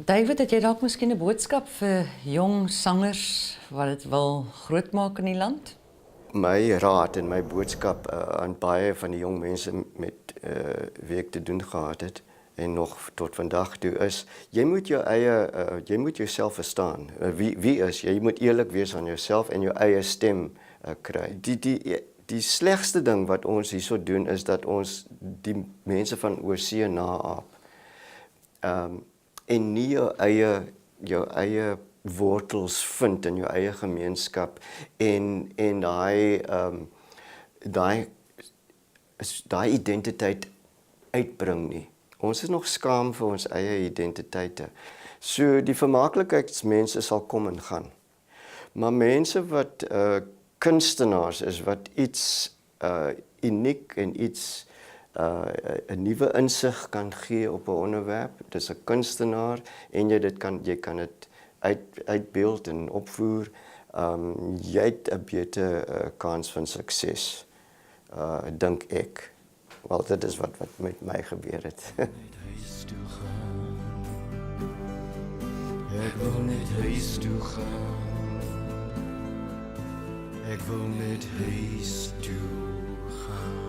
David, het jy dalk miskien 'n boodskap vir jong sangers wat dit wil grootmaak in die land? My raad en my boodskap aan baie van die jong mense met wie ek te doen gehad het en nog tot vandag toe is, jy moet jou eie jy moet jouself verstaan. Wie is jy? Jy moet eerlik wees aan jouself en jou eie stem kry. Die slegste ding wat ons hierso doen is dat ons die mense van oorsee naaap. En nie jou eie wortels vind in jou eie gemeenskap en daai identiteit uitbring nie. Ons is nog skaam vir ons eie identiteite. So die vermaaklikheidsmense sal kom en gaan. Maar mense wat kunstenaars is, wat iets uniek en iets 'n nuwe insig kan gee op 'n onderwerp. Dis 'n kunstenaar en jy kan dit uitbeeld en opvoer. Jy het 'n beter kans van sukses, dink ek. Wel, dit is wat met my gebeur het. Ek wil net huis toe gaan. Ek wil net huis toe gaan.